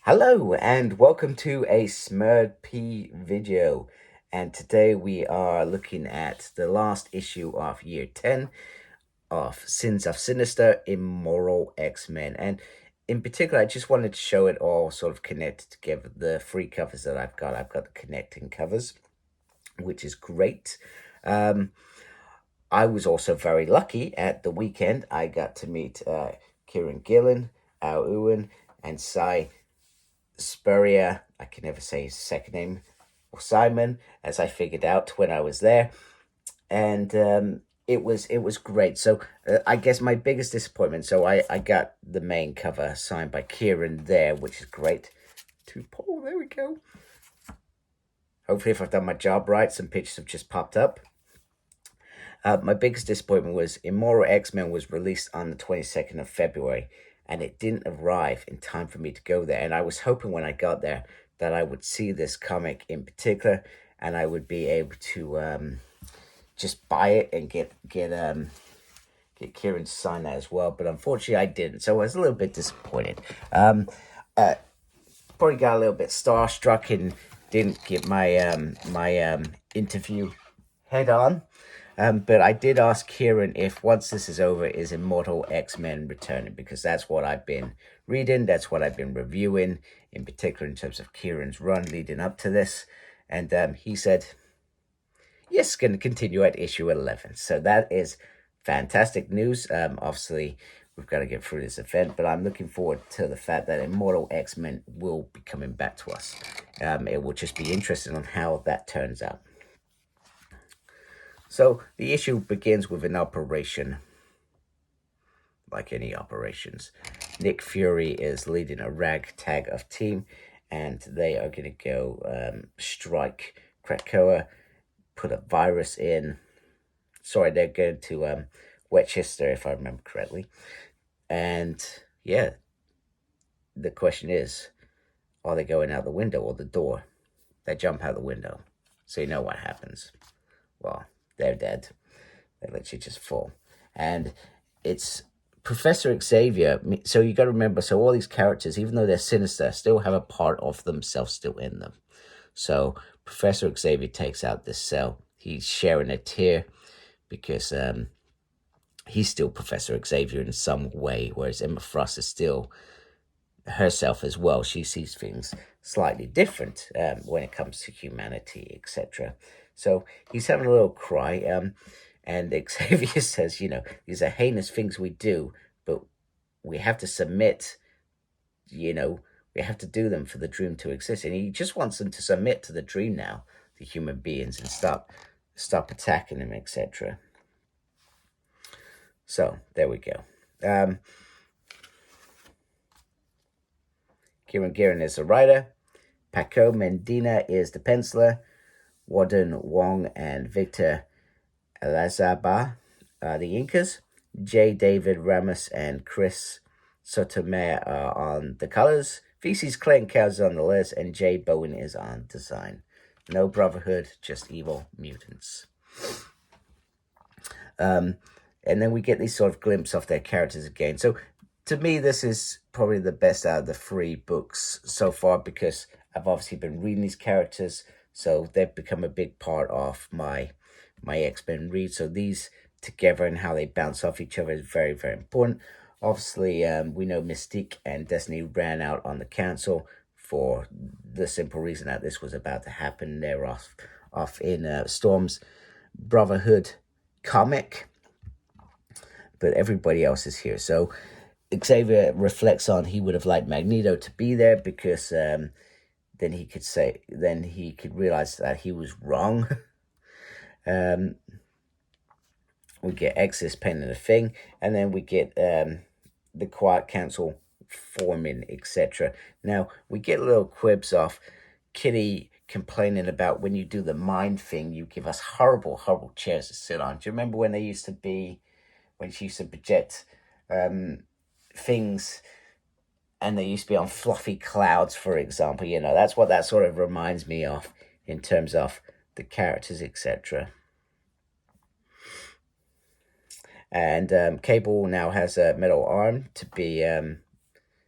Hello and welcome to a Smurd P video. And today we are looking at the last issue of year 10 of Sins of Sinister, Immoral X-Men. And in particular, I just wanted to show it all sort of connected together. The free covers that I've got the connecting covers, which is great. I was also very lucky at the weekend. I got to meet Kieran, Gillen, Al Ewan, and Sai Spurrier, I can never say his second name, or Simon, as I figured out when I was there, and it was great. So I guess my biggest disappointment. So I got the main cover signed by Kieran there, which is great. To Paul, there we go. Hopefully, if I've done my job right, some pictures have just popped up. My biggest disappointment was Immoral X-Men was released on the 22nd of February, and it didn't arrive in time for me to go there. And I was hoping when I got there that I would see this comic in particular, and I would be able to just buy it and get Kieran to sign that as well. But unfortunately, I didn't, so I was a little bit disappointed. Probably got a little bit starstruck and didn't get my interview head on. But I did ask Kieran if once this is over, is Immortal X-Men returning? Because that's what I've been reading. That's what I've been reviewing, in particular in terms of Kieran's run leading up to this. And he said, yes, going to continue at issue 11. So that is fantastic news. Obviously, we've got to get through this event, but I'm looking forward to the fact that Immortal X-Men will be coming back to us. It will just be interesting on how that turns out. So the issue begins with an operation, like any operations. Nick Fury is leading a ragtag of team, and they are going to go strike Krakoa, put a virus in. Sorry, they're going to Westchester, if I remember correctly. And yeah, the question is, are they going out the window or the door? They jump out the window. So you know what happens. Well, they're dead. They literally just fall. And it's Professor Xavier. So you got to remember, so all these characters, even though they're sinister, still have a part of themselves still in them. So Professor Xavier takes out this cell. He's sharing a tear because he's still Professor Xavier in some way, whereas Emma Frost is still herself as well. She sees things slightly different when it comes to humanity, etc. So he's having a little cry, and Xavier says, these are heinous things we do, but we have to submit, we have to do them for the dream to exist. And he just wants them to submit to the dream now, the human beings, and stop attacking them, etc. So there we go. Kieran is the writer. Paco Medina is the penciler. Warden Wong and Victor Elazaba are the inkers. J. David Ramos and Chris Sotomayor are on the colors. Feces Clayton Cows on the list, and Jay Bowen is on design. No brotherhood, just evil mutants. And then we get these sort of glimpse of their characters again. So to me, this is probably the best out of the 3 books so far, because I've obviously been reading these characters, so they've become a big part of my X-Men read. So these together and how they bounce off each other is very, very important. Obviously, we know Mystique and Destiny ran out on the council for the simple reason that this was about to happen. They're off in Storm's Brotherhood comic, but everybody else is here. So Xavier reflects on he would have liked Magneto to be there, because then he could realize that he was wrong. We get X's painting a thing, and then we get the Quiet Council forming, etc. Now we get little quibs of Kitty complaining about when you do the mind thing, you give us horrible, horrible chairs to sit on. Do you remember when she used to project things, and they used to be on fluffy clouds, for example? That's what that sort of reminds me of in terms of the characters, etc. And Cable now has a metal arm to be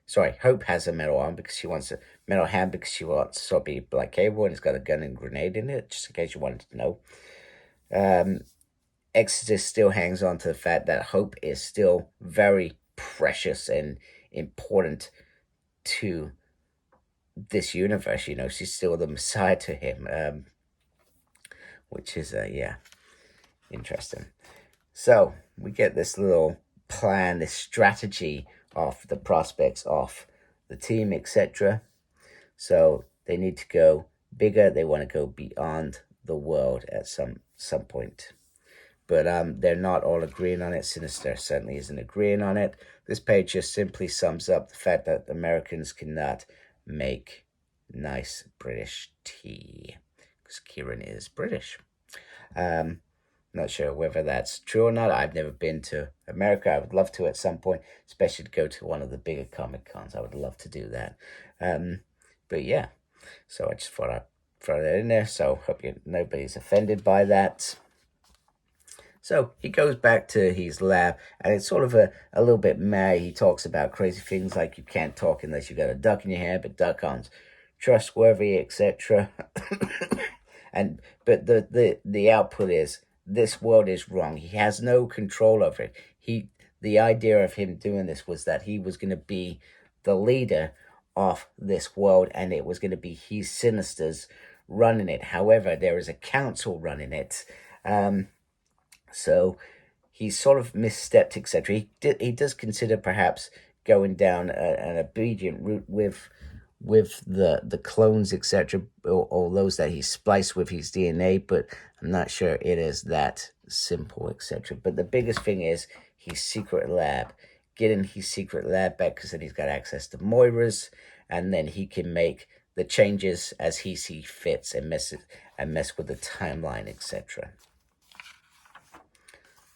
Sorry, Hope has a metal arm because she wants a metal hand because she wants to sort of be like Cable, and it's got a gun and grenade in it, just in case you wanted to know. Exodus still hangs on to the fact that Hope is still very precious and important to this universe. You know, she's still the Messiah to him, which is, yeah, interesting. So we get this little plan, this strategy of the prospects of the team, etc. So they need to go bigger. They want to go beyond the world at some point. But they're not all agreeing on it. Sinister certainly isn't agreeing on it. This page just simply sums up the fact that Americans cannot make nice British tea because Kieran is British. Not sure whether that's true or not. I've never been to America. I would love to at some point, especially to go to one of the bigger Comic Cons. I would love to do that. But yeah, so I just thought I'd throw that in there. So hope nobody's offended by that. So he goes back to his lab, and it's sort of a little bit mad. He talks about crazy things like you can't talk unless you got a duck in your hair, but duck aren't trustworthy, etc. But the output is this world is wrong. He has no control over it. The idea of him doing this was that he was going to be the leader of this world, and it was going to be his Sinisters running it. However, there is a council running it. So he's sort of misstepped, etc. He does consider perhaps going down an obedient route with the clones, etc., or those that he spliced with his DNA, but I'm not sure it is that simple, etc. But the biggest thing is his secret lab. Getting his secret lab back because then he's got access to Moira's, and then he can make the changes as he sees fits and mess with the timeline, etc.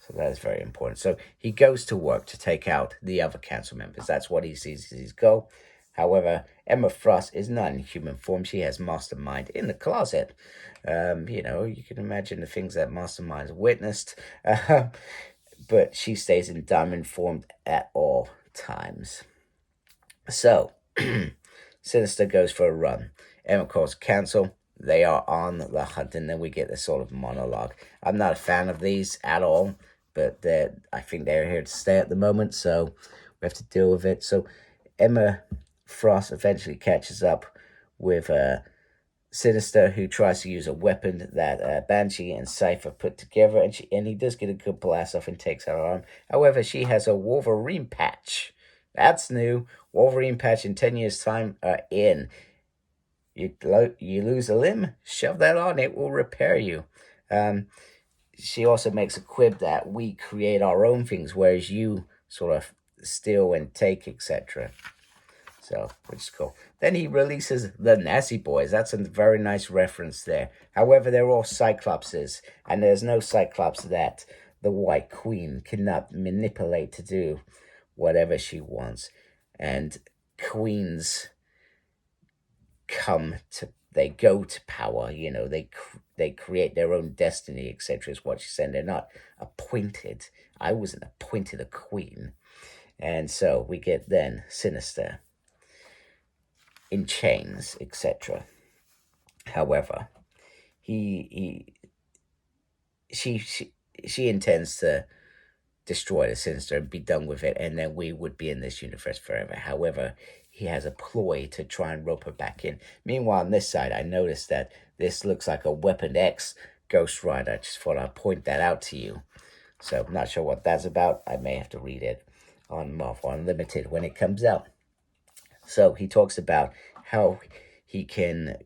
So that is very important. So he goes to work to take out the other council members. That's what he sees as his goal. However, Emma Frost is not in human form. She has Mastermind in the closet. You know, you can imagine the things that Mastermind's witnessed. But she stays in diamond form at all times. So, Sinister goes for a run. Emma calls council. They are on the hunt, and then we get this sort of monologue. I'm not a fan of these at all, but I think they're here to stay at the moment, so we have to deal with it. So Emma Frost eventually catches up with Sinister, who tries to use a weapon that Banshee and Cypher put together, and he does get a good blast off and takes her arm. However, she has a Wolverine patch. That's new. Wolverine patch in 10 years' time are in. You lose a limb, shove that on, it will repair you. She also makes a quip that we create our own things, whereas you sort of steal and take, etc. So, which is cool. Then he releases the Nazi Boys. That's a very nice reference there. However, they're all Cyclopses, and there's no Cyclops that the White Queen cannot manipulate to do whatever she wants. And queens they go to power, you know, they create their own destiny, etc. is what she's saying. They're not appointed. I wasn't appointed a queen. And so we get then Sinister in chains, etc. However, she intends to destroy the Sinister and be done with it, and then we would be in this universe forever. However, he has a ploy to try and rope her back in. Meanwhile, on this side, I noticed that this looks like a Weapon X Ghost Rider. I just thought I'd point that out to you. So I'm not sure what that's about. I may have to read it on Marvel Unlimited when it comes out. So he talks about how he can,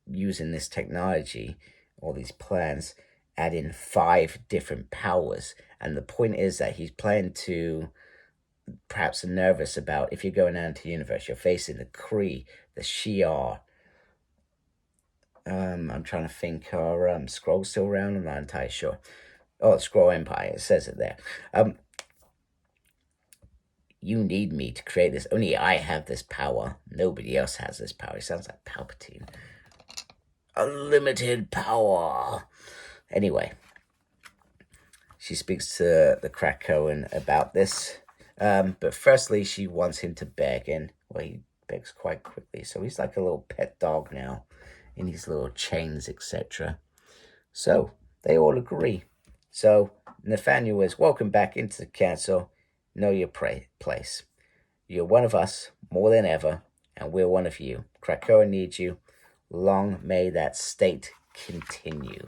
using this technology, all these plans, add in 5 different powers. And the point is that he's planning to, perhaps nervous about, if you're going out into the universe, you're facing the Kree, the Shi'ar. I'm trying to think, are Skrulls still around? I'm not entirely sure. Oh, Skrull Empire, it says it there. You need me to create this. Only I have this power. Nobody else has this power. It sounds like Palpatine. Unlimited power. Anyway, she speaks to the Krakoan about this. But firstly, she wants him to beg. And Well, he begs quite quickly. So he's like a little pet dog now in his little chains, etc. So they all agree. So Nathaniel is welcome back into the council. Know your place. You're one of us more than ever, and we're one of you. Krakoa needs you. Long may that state continue.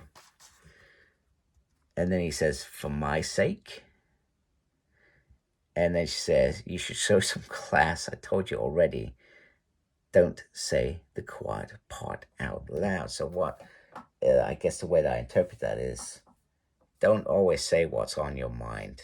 And then he says, for my sake. And then she says, you should show some class. I told you already. Don't say the quiet part out loud. So what? I guess the way that I interpret that is, don't always say what's on your mind.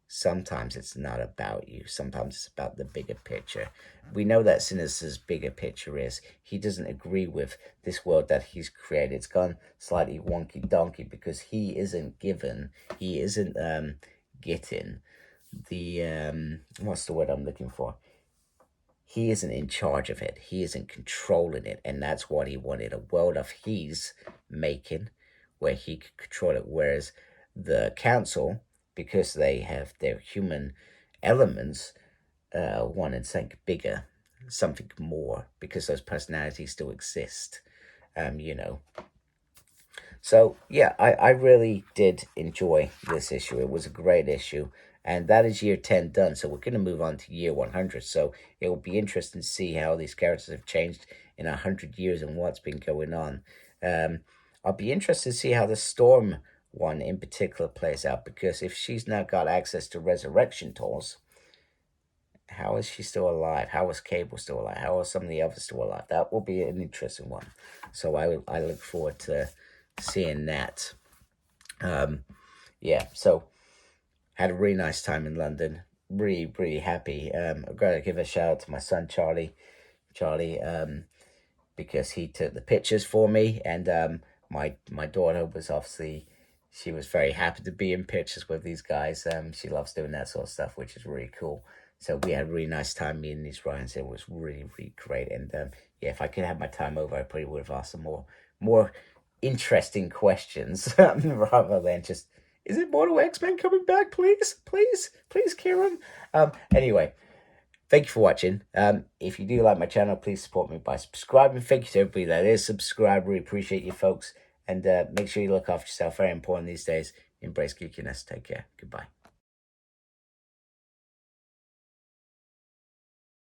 Sometimes it's not about you. Sometimes it's about the bigger picture. We know that Sinister's bigger picture is he doesn't agree with this world that he's created. It's gone slightly wonky donkey because he isn't getting the, what's the word I'm looking for? He isn't in charge of it. He isn't controlling it. And that's what he wanted, a world of his making where he could control it. Whereas the council, because they have their human elements, wanted something bigger, something more, because those personalities still exist, you know. So, yeah, I really did enjoy this issue. It was a great issue. And that is year 10 done. So we're going to move on to year 100. So it will be interesting to see how these characters have changed in 100 years and what's been going on. I'll be interested to see how the Storm one in particular plays out. Because if she's now got access to resurrection tools, how is she still alive? How is Cable still alive? How are some of the others still alive? That will be an interesting one. So I look forward to seeing that. Yeah, so had a really nice time in London. Really happy. I've got to give a shout out to my son Charlie, because he took the pictures for me, and my daughter was obviously, she was very happy to be in pictures with these guys. She loves doing that sort of stuff, which is really cool. So we had a really nice time, me and these Ryans. It was really great. And yeah, if I could have my time over, I probably would have asked some more interesting questions rather than just, is it Immortal X-men coming back? Please, Kieran. Anyway, thank you for watching. If you do like my channel, please support me by subscribing. Thank you to everybody that is subscribed. Really appreciate you folks. And make sure you look after yourself. Very important these days. Embrace geekiness. Take care. Goodbye.